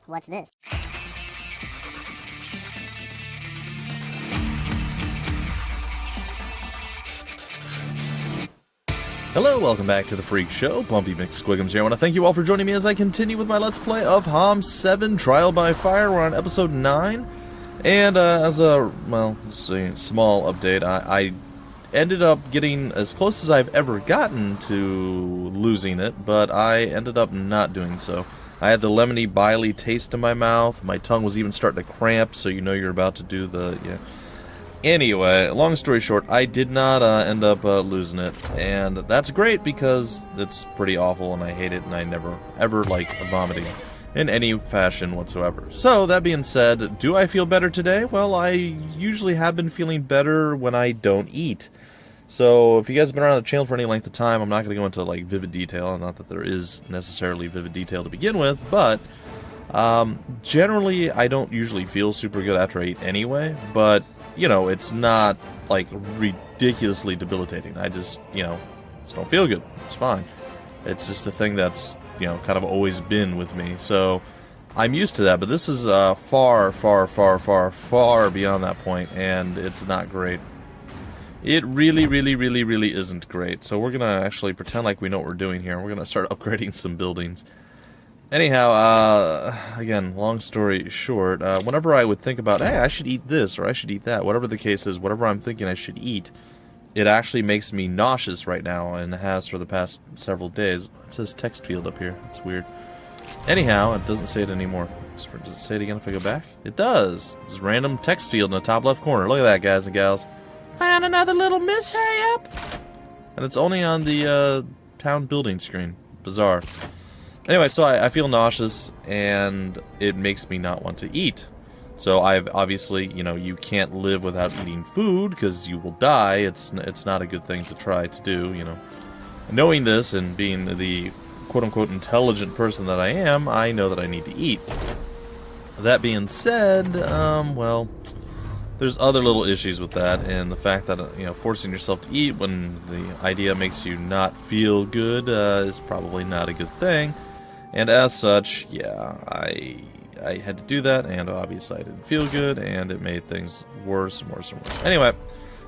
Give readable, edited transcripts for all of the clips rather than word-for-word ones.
What's this? Hello, welcome back to the Freak Show. Bumpy McSquigums here. I want to thank you all for joining me as I continue with my Let's Play of HOMM 7 Trial by Fire. We're on episode 9. And as a, well, small update, I ended up getting as close as I've ever gotten to losing it, but I ended up not doing so. I had the lemony, biley taste in my mouth. My tongue was even starting to cramp, so you know you're about to do the, yeah. Anyway, long story short, I did not end up losing it, and that's great because it's pretty awful and I hate it and I never, ever like vomiting in any fashion whatsoever. So, that being said, do I feel better today? Well, I usually have been feeling better when I don't eat. So, if you guys have been around the channel for any length of time, I'm not going to go into like vivid detail, not that there is necessarily vivid detail to begin with, but generally I don't usually feel super good after I eat anyway, but you know, it's not, like, ridiculously debilitating. I just, you know, just don't feel good. It's fine. It's just a thing that's, you know, kind of always been with me. So, I'm used to that, but this is far, far, far, far, far beyond that point, and it's not great. It really, really, really, really isn't great. So, we're gonna actually pretend like we know what we're doing here. We're gonna start upgrading some buildings. Anyhow, again, long story short, whenever I would think about, hey, I should eat this, or I should eat that, whatever the case is, whatever I'm thinking I should eat, it actually makes me nauseous right now, and has for the past several days. It says text field up here. It's weird. Anyhow, it doesn't say it anymore. Does it say it again if I go back? It does. It's a random text field in the top left corner. Look at that, guys and gals. Found another little mishap! And it's only on the town building screen. Bizarre. Anyway, so I feel nauseous, and it makes me not want to eat. So I've obviously, you know, you can't live without eating food, because you will die. It's not a good thing to try to do, you know. Knowing this, and being the quote-unquote intelligent person that I am, I know that I need to eat. That being said, well, there's other little issues with that, and the fact that, you know, forcing yourself to eat when the idea makes you not feel good is probably not a good thing. And as such, yeah, I had to do that, and obviously I didn't feel good, and it made things worse and worse and worse. Anyway,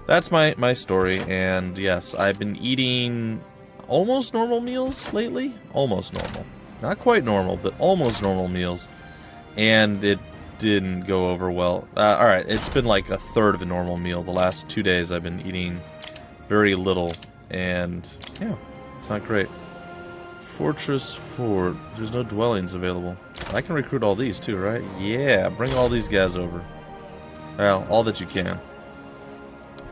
that's my story, and yes, I've been eating almost normal meals lately. Almost normal. Not quite normal, but almost normal meals, and it didn't go over well. Alright, it's been like a third of a normal meal. The last 2 days I've been eating very little, and yeah, it's not great. Fortress Fort. There's no dwellings available. I can recruit all these too, right? Yeah, bring all these guys over. Well, all that you can.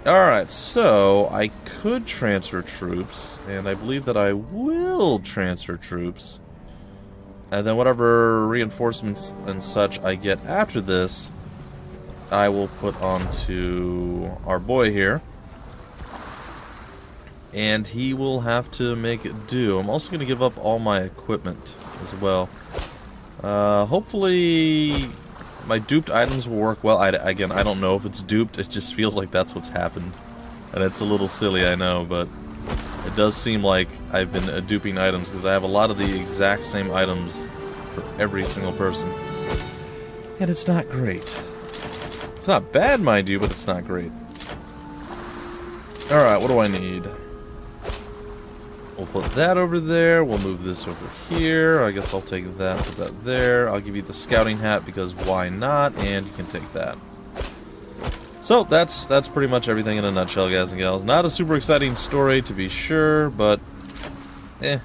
Alright, so I could transfer troops, and I believe that I will transfer troops. And then whatever reinforcements and such I get after this, I will put onto our boy here. And he will have to make it do. I'm also going to give up all my equipment as well. Hopefully my duped items will work well. Again, I don't know if it's duped. It just feels like that's what's happened. And it's a little silly, I know, but it does seem like I've been duping items, because I have a lot of the exact same items for every single person. And it's not great. It's not bad, mind you, but it's not great. Alright, what do I need? We'll put that over there. We'll move this over here. I guess I'll take that, put that there. I'll give you the scouting hat because why not? And you can take that. So that's pretty much everything in a nutshell, guys and gals. Not a super exciting story to be sure, but it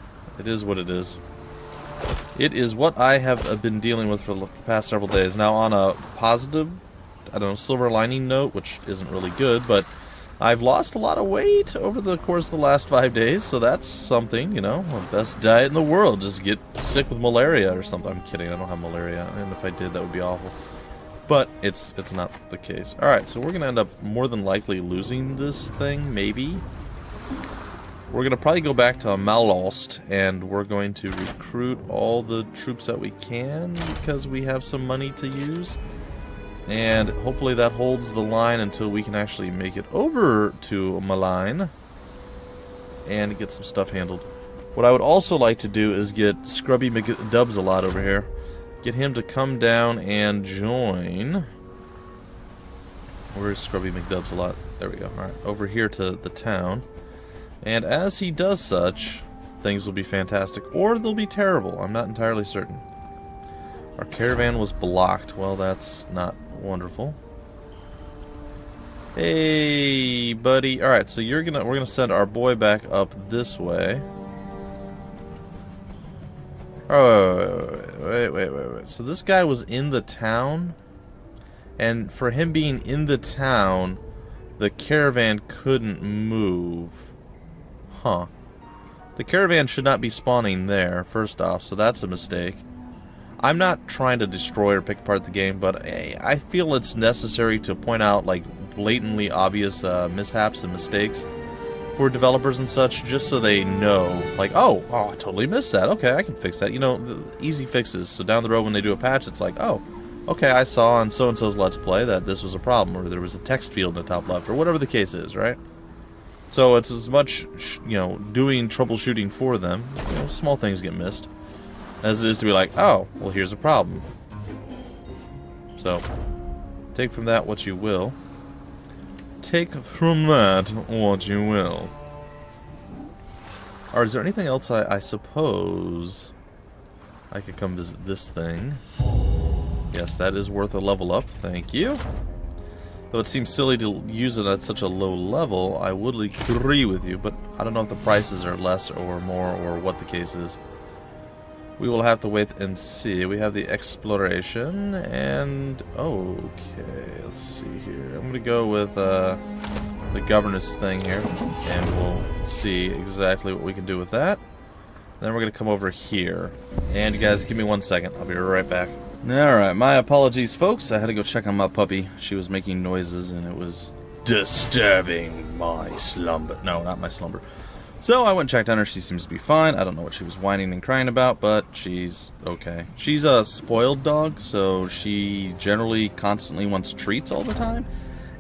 is what it is. It is what I have been dealing with for the past several days. Now, on a positive, I don't know, silver lining note, which isn't really good, but I've lost a lot of weight over the course of the last 5 days, so that's something, you know, the best diet in the world. Just get sick with malaria or something. I'm kidding, I don't have malaria, and if I did, that would be awful. But it's not the case. Alright, so we're going to end up more than likely losing this thing, maybe. We're going to probably go back to Malost, and we're going to recruit all the troops that we can, because we have some money to use. And hopefully that holds the line until we can actually make it over to Malign and get some stuff handled. What I would also like to do is get Scrubby McDubs a lot over here. get him to come down and join. Where's Scrubby McDubs a lot? There we go. Alright, over here to the town. And as he does such, things will be fantastic. Or they'll be terrible. I'm not entirely certain. Our caravan was blocked. Well, that's not wonderful. Hey, buddy. Alright, so we're gonna send our boy back up this way. Oh, wait. So this guy was in the town, and for him being in the town, the caravan couldn't move. Huh. The caravan should not be spawning there, first off, so that's a mistake. I'm not trying to destroy or pick apart the game, but I feel it's necessary to point out, like, blatantly obvious mishaps and mistakes for developers and such, just so they know, like, oh, I totally missed that. Okay, I can fix that. You know, the easy fixes. So down the road when they do a patch, it's like, oh, okay, I saw on so-and-so's Let's Play that this was a problem, or there was a text field in the top left, or whatever the case is, right? So it's as much, you know, doing troubleshooting for them, you know, small things get missed, as it is to be like, oh, well, here's a problem. So, take from that what you will. Take from that what you will. Alright, is there anything else I suppose I could come visit this thing? Yes, that is worth a level up, thank you. Though it seems silly to use it at such a low level, I would agree with you, but I don't know if the prices are less or more or what the case is. We will have to wait and see. We have the exploration, and okay, let's see here. I'm gonna go with the governess thing here, and we'll see exactly what we can do with that. Then we're gonna come over here, and you guys, give me 1 second. I'll be right back. Alright, my apologies, folks. I had to go check on my puppy. She was making noises, and it was disturbing my slumber. No, not my slumber. So I went and checked on her. She seems to be fine. I don't know what she was whining and crying about, but she's okay. She's a spoiled dog, so she generally constantly wants treats all the time.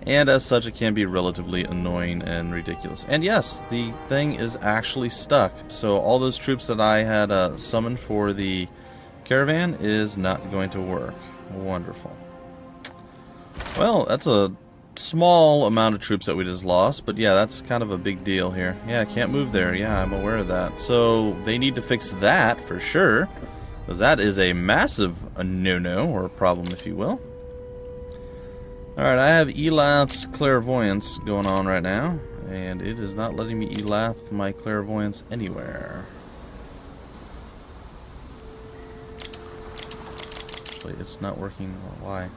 And as such, it can be relatively annoying and ridiculous. And yes, the thing is actually stuck. So all those troops that I had summoned for the caravan is not going to work. Wonderful. Well, that's a small amount of troops that we just lost, but yeah, that's kind of a big deal here. Yeah, I can't move there. Yeah, I'm aware of that. So they need to fix that for sure, because that is a massive no-no, or a problem, if you will. Alright, I have Elath's clairvoyance going on right now, and it is not letting me Elath my clairvoyance anywhere. Actually, it's not working. Why?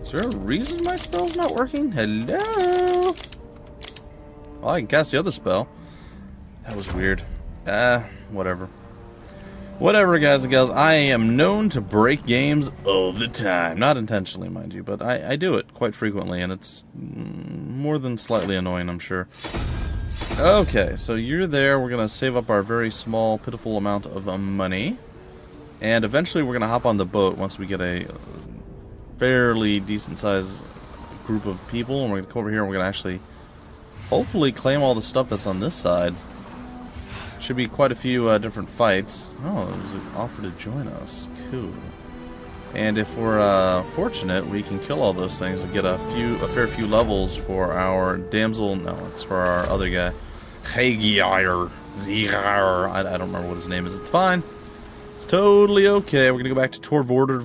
Is there a reason my spell's not working? Hello? Well, I can cast the other spell. That was weird. Whatever. Whatever, guys and gals. I am known to break games all the time. Not intentionally, mind you, but I do it quite frequently, and it's more than slightly annoying, I'm sure. Okay, so you're there. We're going to save up our very small, pitiful amount of money. And eventually we're going to hop on the boat once we get a fairly decent-sized group of people. And we're going to come over here and we're going to actually, hopefully, claim all the stuff that's on this side. Should be quite a few different fights. Oh, there's an offer to join us. Cool. And if we're fortunate, we can kill all those things and get a fair few levels for our damsel. No, it's for our other guy. I don't remember what his name is. It's fine. It's totally okay. We're gonna go back to Torvorder.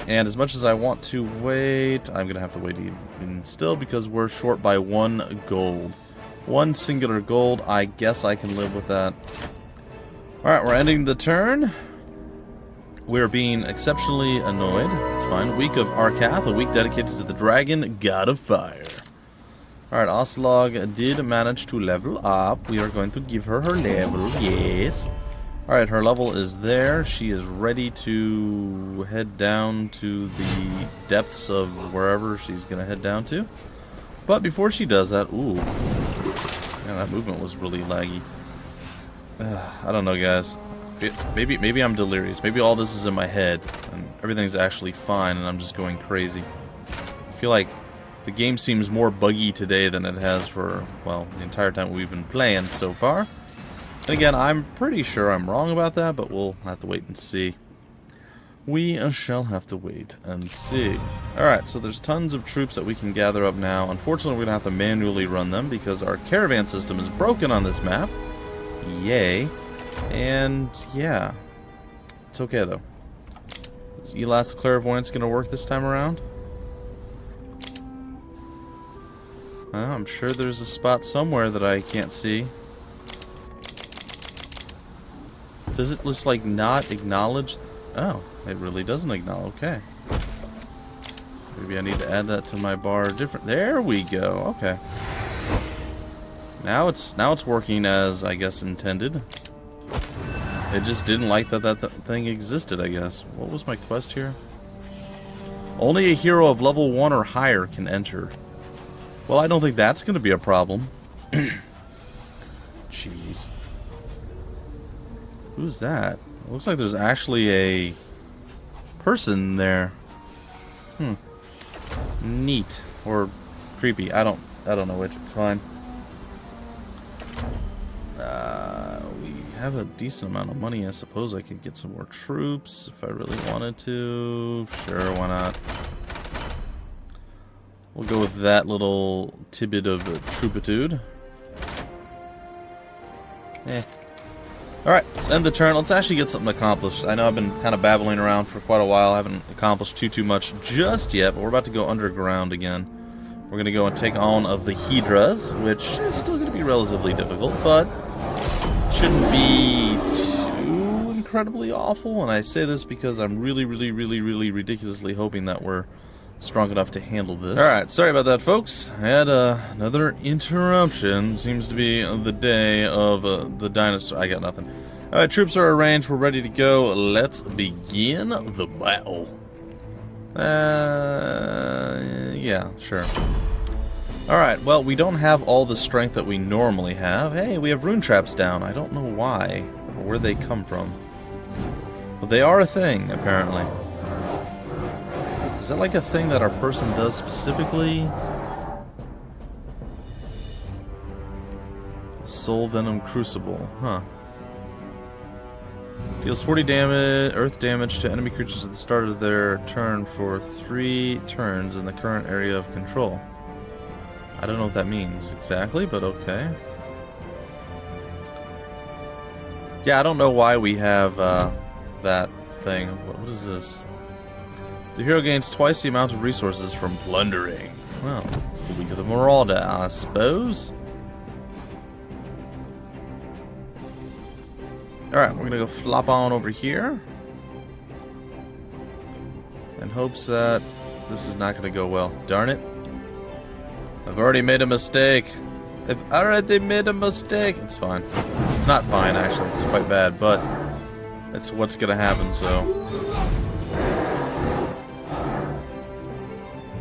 And as much as I want to wait, I'm gonna have to wait even still because we're short by 1 gold. 1 singular gold. I guess I can live with that. Alright, we're ending the turn. We're being exceptionally annoyed. It's fine. Week of Arcath, a week dedicated to the dragon, god of fire. Alright, Oslog did manage to level up. We are going to give her her level, yes. Alright, her level is there. She is ready to head down to the depths of wherever she's going to head down to. But before she does that, ooh, man, that movement was really laggy. I don't know, guys. Maybe I'm delirious. Maybe all this is in my head and everything's actually fine and I'm just going crazy. I feel like The game seems more buggy today than it has for, well, the entire time we've been playing so far. And again, I'm pretty sure I'm wrong about that, but we'll have to wait and see. We shall have to wait and see. Alright, so there's tons of troops that we can gather up now. Unfortunately, we're going to have to manually run them because our caravan system is broken on this map. Yay. And, yeah. It's okay, though. Is Elat's Clairvoyance going to work this time around? I'm sure there's a spot somewhere that I can't see. Does it just, like, not acknowledge... Oh, it really doesn't acknowledge. Okay. Maybe I need to add that to my bar different. There we go. Okay. Now it's working as I guess intended. It just didn't like that thing existed, I guess. What was my quest here? Only a hero of level 1 or higher can enter. Well, I don't think that's going to be a problem. Jeez. Who's that? It looks like there's actually a person there. Neat. Or creepy. I don't know which. It's fine. We have a decent amount of money. I suppose I could get some more troops if I really wanted to. Sure, why not? We'll go with that little tidbit of troopitude. Alright, let's end the turn. Let's actually get something accomplished. I know I've been kind of babbling around for quite a while. I haven't accomplished too much just yet, but we're about to go underground again. We're going to go and take on the Hydras, which is still going to be relatively difficult, but shouldn't be too incredibly awful. And I say this because I'm really ridiculously hoping that we're strong enough to handle this. Alright, sorry about that, folks. I had another interruption. Seems to be the day of the dinosaur. I got nothing. Alright, troops are arranged. We're ready to go. Let's begin the battle. Yeah, sure. Alright, well, we don't have all the strength that we normally have. Hey, we have rune traps down. I don't know why, or where they come from. But they are a thing, apparently. Is that like a thing that our person does specifically? Soul Venom Crucible, huh. Deals 40 damage, earth damage to enemy creatures at the start of their turn for 3 turns in the current area of control. I don't know what that means exactly, but okay. Yeah, I don't know why we have that thing. What is this? The hero gains twice the amount of resources from plundering. Well, it's the week of the Marauder, I suppose. Alright, we're gonna go flop on over here. In hopes that this is not gonna go well. Darn it. I've already made a mistake. I've already made a mistake. It's fine. It's not fine, actually. It's quite bad, but that's what's gonna happen, so...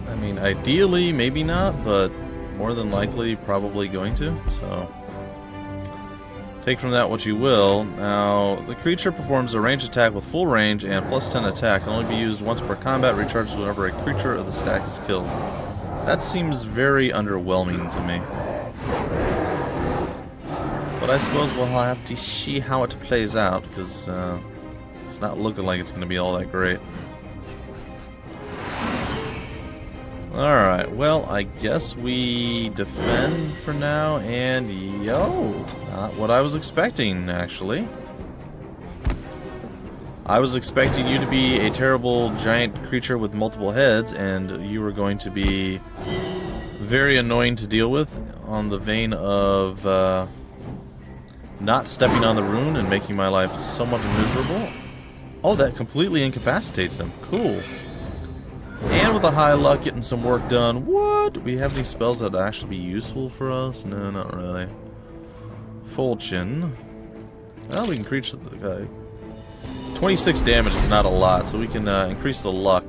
I mean, ideally, maybe not, but more than likely, probably going to, so... Take from that what you will. Now, the creature performs a ranged attack with full range and plus 10 attack. Can only be used once per combat, recharges whenever a creature of the stack is killed. That seems very underwhelming to me. But I suppose we'll have to see how it plays out, because it's not looking like it's going to be all that great. Alright, well, I guess we defend for now, and yo, not what I was expecting, actually. I was expecting you to be a terrible giant creature with multiple heads, and you were going to be very annoying to deal with, on the vein of not stepping on the rune and making my life somewhat miserable. Oh, that completely incapacitates him. Cool. And with a high luck, getting some work done. What? Do we have any spells that would actually be useful for us? No, not really. Fulchin. Well, we can increase the guy. 26 damage is not a lot, so we can increase the luck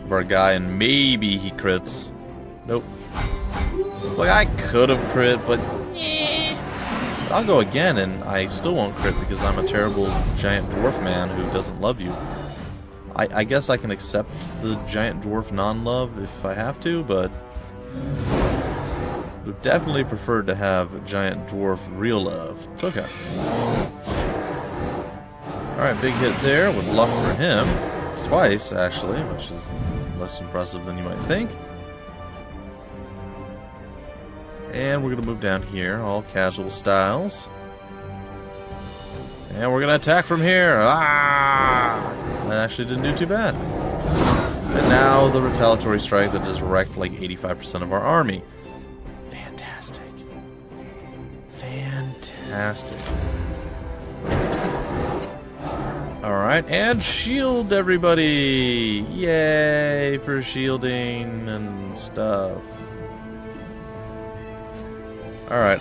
of our guy, and maybe he crits. Nope. Like, I could have crit, but I'll go again, and I still won't crit because I'm a terrible giant dwarf man who doesn't love you. I guess I can accept the giant dwarf non-love if I have to, but Would definitely preferred to have giant dwarf real love. It's okay. Alright, big hit there with luck for him. Twice, actually, which is less impressive than you might think. And we're going to move down here, all casual styles. And we're going to attack from here. Ah! That actually didn't do too bad. And now the retaliatory strike that just wrecked like 85% of our army. Fantastic. Fantastic. Alright, and shield everybody! Yay for shielding and stuff. Alright,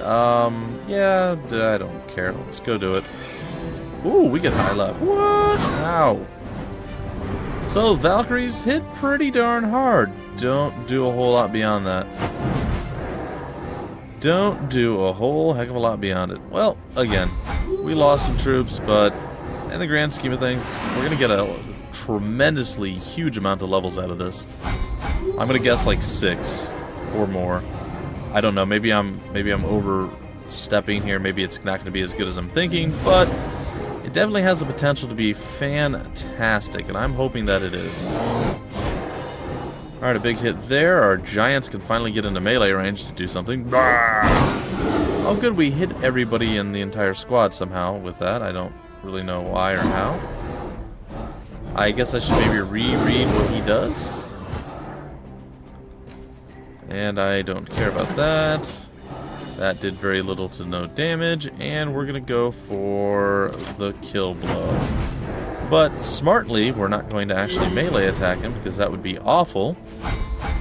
yeah, I don't care. Let's go do it. Ooh, we get high luck. What? Ow. So, Valkyries hit pretty darn hard. Don't do a whole lot beyond that. Don't do a whole heck of a lot beyond it. Well, again, we lost some troops, but in the grand scheme of things, we're going to get a tremendously huge amount of levels out of this. I'm going to guess like 6 or more. I don't know, maybe I'm overstepping here, maybe it's not going to be as good as I'm thinking, but it definitely has the potential to be fantastic, and I'm hoping that it is. Alright, a big hit there. Our giants can finally get into melee range to do something. Oh good, we hit everybody in the entire squad somehow with that. I don't really know why or how. I guess I should maybe reread what he does. And I don't care about that. That did very little to no damage, and we're gonna go for the kill blow. But smartly, we're not going to actually melee attack him, because that would be awful.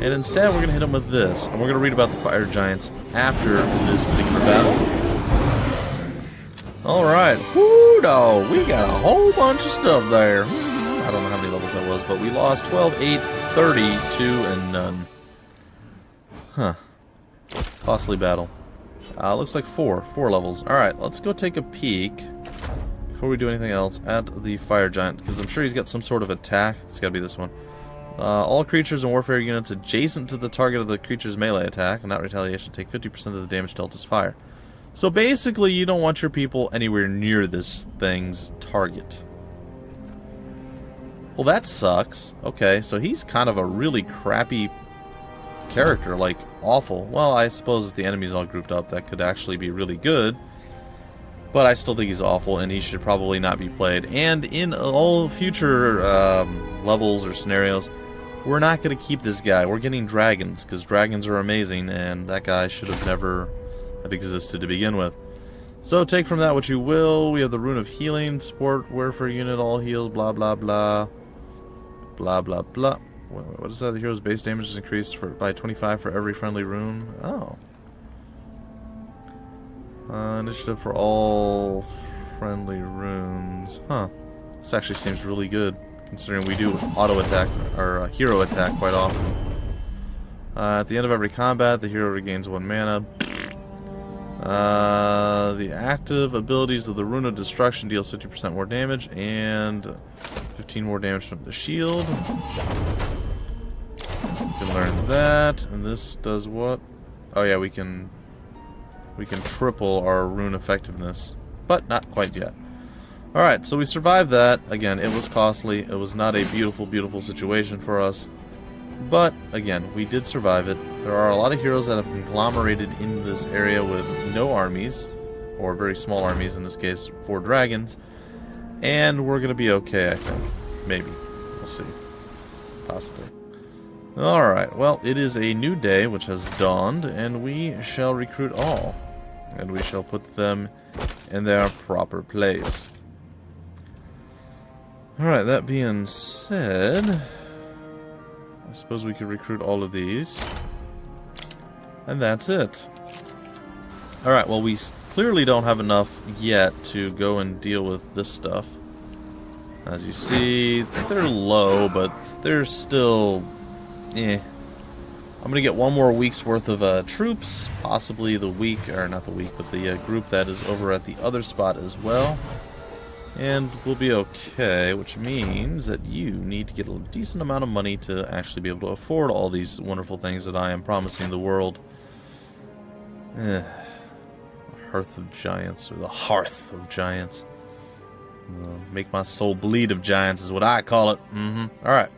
And instead, we're gonna hit him with this. And we're gonna read about the fire giants after this particular battle. Alright, whoo no, we got a whole bunch of stuff there. I don't know how many levels that was, but we lost 12, 8, 30, 2, and none. Huh. Costly battle. Looks like 4 levels. Alright, let's go take a peek, before we do anything else, at the fire giant, because I'm sure he's got some sort of attack. It's gotta be this one. All creatures and warfare units adjacent to the target of the creature's melee attack, and not retaliation, take 50% of the damage dealt as fire. So basically, you don't want your people anywhere near this thing's target. Well, that sucks. Okay, so he's kind of a really crappy character, like awful. Well, I suppose if the enemy's all grouped up, that could actually be really good. But I still think he's awful, and he should probably not be played. And in all future levels or scenarios, we're not going to keep this guy. We're getting dragons, because dragons are amazing, and that guy should have never have existed to begin with. So take from that what you will. We have the rune of healing, support, warfare unit, all healed, blah blah blah. Blah blah blah. What is that? The hero's base damage is increased by 25 for every friendly rune. Oh. Initiative for all friendly runes. Huh. This actually seems really good, considering we do auto attack, or hero attack quite often. At the end of every combat, the hero regains 1 mana. The active abilities of the Rune of Destruction deals 50% more damage, and 15 more damage from the shield. You can learn that, and this does what? Oh yeah, we can triple our rune effectiveness, but not quite yet. Alright, so we survived that. Again, it was costly. It was not a beautiful, beautiful situation for us. But, again, we did survive it. There are a lot of heroes that have conglomerated in this area with no armies, or very small armies, in this case, 4 dragons. And we're going to be okay, I think. Maybe. We'll see. Possibly. Alright, well, it is a new day which has dawned, and we shall recruit all. And we shall put them in their proper place. Alright, that being said, I suppose we could recruit all of these. And that's it. Alright, well, we clearly don't have enough yet to go and deal with this stuff. As you see, they're low, but they're still... I'm gonna get 1 more week's worth of troops, possibly the week, or not the week, but the group that is over at the other spot as well. And we'll be okay, which means that you need to get a decent amount of money to actually be able to afford all these wonderful things that I am promising the world. Hearth of Giants, or the Hearth of Giants. Make my soul bleed of giants is what I call it. Alright.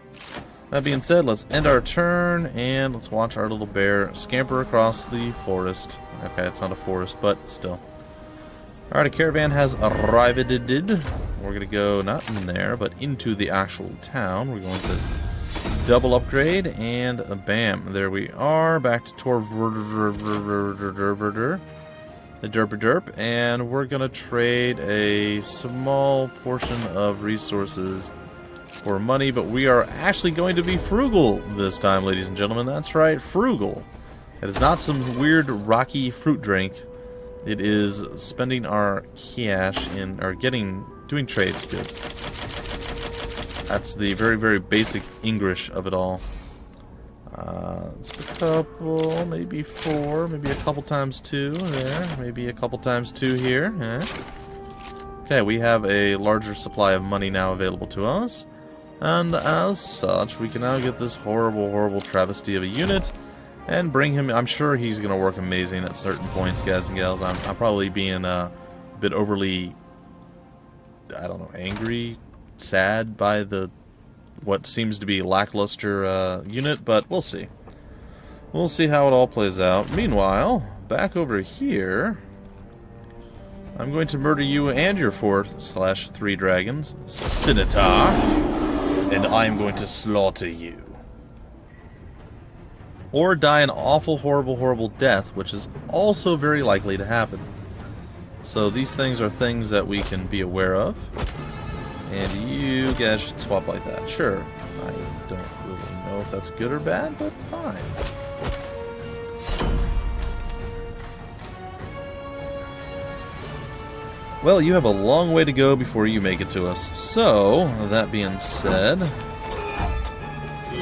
That being said, let's end our turn, and let's watch our little bear scamper across the forest. Okay, it's not a forest, but still. Alright, a caravan has arrived. We're going to go not in there, but into the actual town. We're going to double upgrade, and bam, there we are. Back to the derp, and we're going to trade a small portion of resources for money, but we are actually going to be frugal this time, ladies and gentlemen. That's right, frugal. It is not some weird rocky fruit drink. It is spending our cash in, or doing trades good. That's the very, very basic English of it all. Just a couple, maybe 4, maybe a couple times 2 there, maybe a couple times 2 here. Okay, we have a larger supply of money now available to us. And as such, we can now get this horrible, horrible travesty of a unit and bring him. I'm sure he's going to work amazing at certain points, guys and gals. I'm probably being a bit overly, I don't know, angry, sad by what seems to be lackluster unit, but we'll see. We'll see how it all plays out. Meanwhile, back over here, I'm going to murder you and your 4/3 dragons, Scimitar, and I'm going to slaughter you. Or die an awful, horrible, horrible death, which is also very likely to happen. So these things are things that we can be aware of. And you guys should swap like that. Sure, I don't really know if that's good or bad, but fine. Well, you have a long way to go before you make it to us. So, that being said,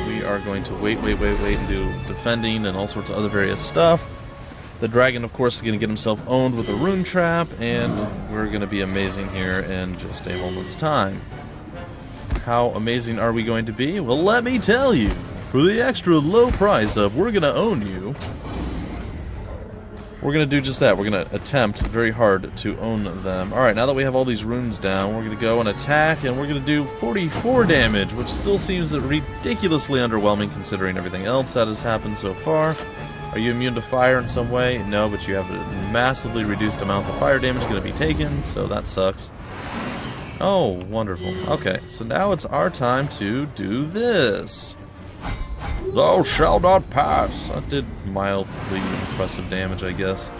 we are going to wait and do defending and all sorts of other various stuff. The dragon, of course, is going to get himself owned with a rune trap, and we're going to be amazing here in just a moment's time. How amazing are we going to be? Well, let me tell you. For the extra low price of we're going to own you, we're going to do just that. We're going to attempt very hard to own them. Alright, now that we have all these runes down, we're going to go and attack, and we're going to do 44 damage, which still seems ridiculously underwhelming considering everything else that has happened so far. Are you immune to fire in some way? No, but you have a massively reduced amount of fire damage going to be taken, so that sucks. Oh, wonderful. Okay, so now it's our time to do this. Thou shalt not pass. That did mildly impressive damage, I guess.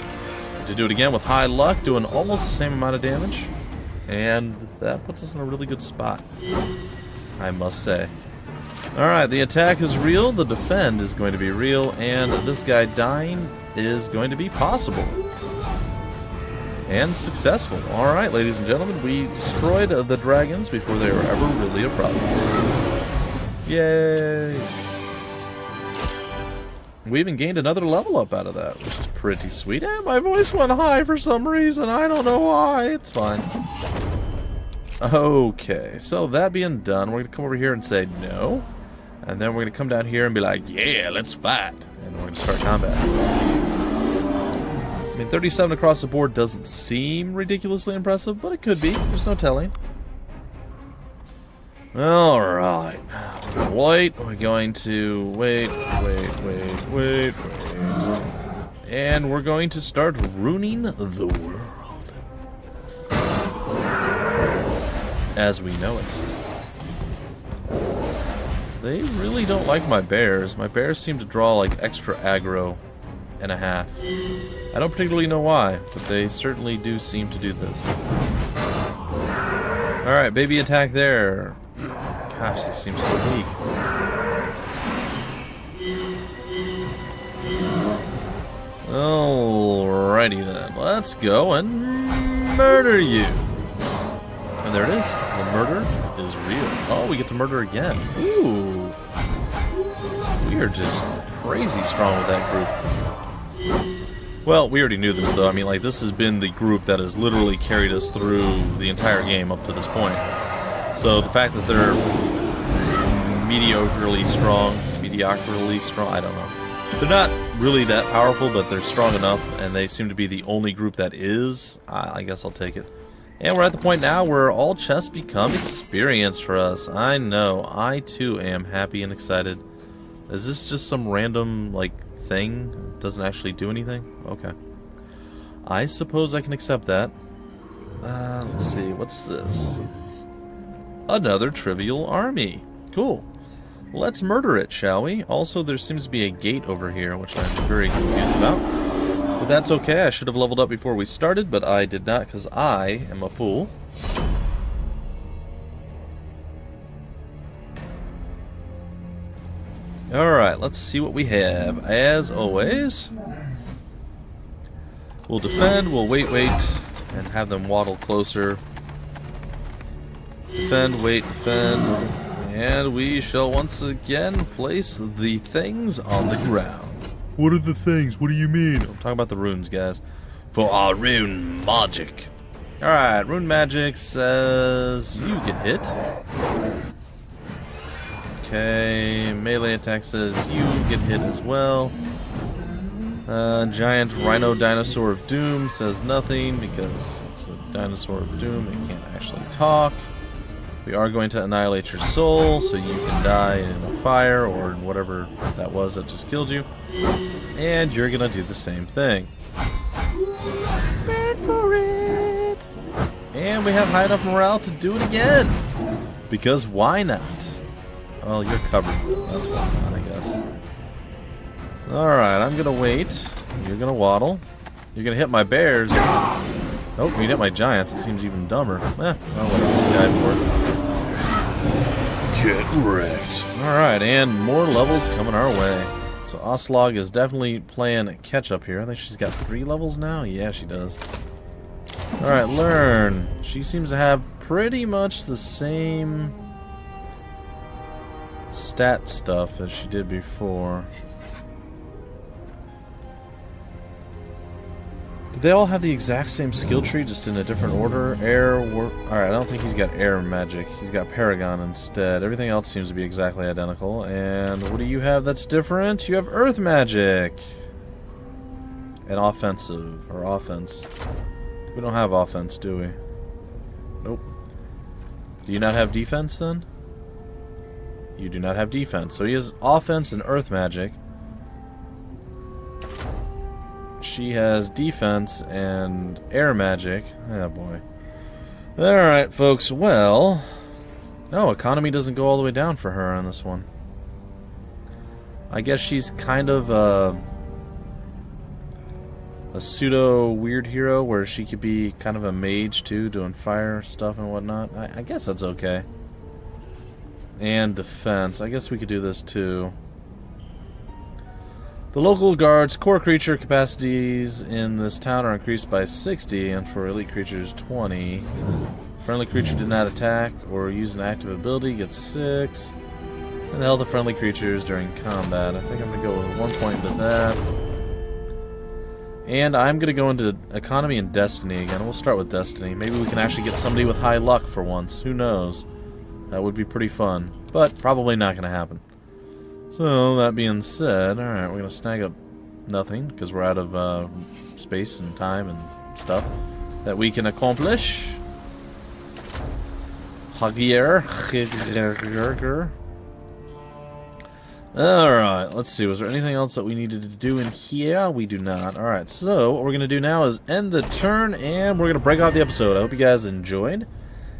To do it again with high luck, doing almost the same amount of damage. And that puts us in a really good spot, I must say. Alright, the attack is real, the defend is going to be real, and this guy dying is going to be possible. And successful. Alright, ladies and gentlemen, we destroyed the dragons before they were ever really a problem. Yay! We even gained another level up out of that, which is pretty sweet. And my voice went high for some reason. I don't know why. It's fine. Okay, so that being done, we're going to come over here and say no. And then we're going to come down here and be like, yeah, let's fight. And we're going to start combat. I mean, 37 across the board doesn't seem ridiculously impressive, but it could be. There's no telling. Alright. Wait. We're going to wait. And we're going to start ruining the world as we know it. They really don't like my bears. My bears seem to draw like extra aggro and a half. I don't particularly know why, but they certainly do seem to do this. Alright, baby attack there. Gosh, this seems so weak. Alrighty then, let's go and murder you. And there it is. The murder is real. Oh, we get to murder again. Ooh. We are just crazy strong with that group. Well, we already knew this, though. I mean, like, this has been the group that has literally carried us through the entire game up to this point. So the fact that they're mediocrely strong, I don't know. They're not really that powerful, but they're strong enough, and they seem to be the only group that is. I guess I'll take it. And we're at the point now where all chests become experience for us. I know. I, too, am happy and excited. Is this just some random, like, thing? It doesn't actually do anything? Okay. I suppose I can accept that. Let's see. What's this? Another trivial army. Cool. Let's murder it, shall we? Also, there seems to be a gate over here, which I'm very confused about. But that's okay. I should have leveled up before we started, but I did not because I am a fool. Alright, let's see what we have. As always, we'll defend, we'll wait, and have them waddle closer. Defend, wait, defend, and we shall once again place the things on the ground. What are the things? What do you mean? I'm talking about the runes, guys. For our rune magic. Alright, rune magic says you get hit. Okay, melee attack says you get hit as well. Giant Rhino Dinosaur of Doom says nothing because it's a Dinosaur of Doom. It can't actually talk. We are going to annihilate your soul, so you can die in a fire or in whatever that was that just killed you. And you're going to do the same thing. Bad for it! And we have high enough morale to do it again. Because why not? Well, you're covered. That's why not, I guess. Alright, I'm going to wait. You're going to waddle. You're going to hit my bears. Oh, you hit my giants. It seems even dumber. Well, whatever. Die for it. Get wrecked. Alright, and more levels coming our way. So Oslog is definitely playing catch up here. I think she's got 3 levels now. Yeah, she does. Alright, learn. She seems to have pretty much the same stat stuff as she did before. Do they all have the exact same skill tree, just in a different order? Alright, I don't think he's got air magic. He's got Paragon instead. Everything else seems to be exactly identical. And what do you have that's different? You have earth magic! And offensive, or offense. We don't have offense, do we? Nope. Do you not have defense, then? You do not have defense. So he has offense and earth magic. She has defense and air magic. Oh boy. Alright, folks. Well... No, economy doesn't go all the way down for her on this one. I guess she's kind of a pseudo weird hero where she could be kind of a mage too, doing fire stuff and whatnot. I guess that's okay. And defense. I guess we could do this too. The local guard's core creature capacities in this town are increased by 60, and for elite creatures 20. Friendly creature did not attack or use an active ability gets 6. And the health of friendly creatures during combat. I think I'm going to go with 1 point to that. And I'm going to go into economy and destiny again. We'll start with destiny. Maybe we can actually get somebody with high luck for once. Who knows? That would be pretty fun. But probably not going to happen. So, that being said, alright, we're going to snag up nothing, because we're out of space and time and stuff that we can accomplish. Hagier. Alright, let's see, was there anything else that we needed to do in here? We do not. Alright, so what we're going to do now is end the turn, and we're going to break off the episode. I hope you guys enjoyed,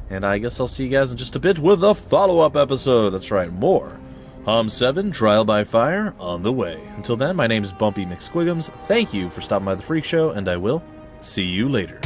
and I guess I'll see you guys in just a bit with a follow-up episode. That's right, more HOMM 7 Trial by Fire on the way. Until then, my name is Bumpy McSquigums. Thank you for stopping by the Freak Show, and I will see you later.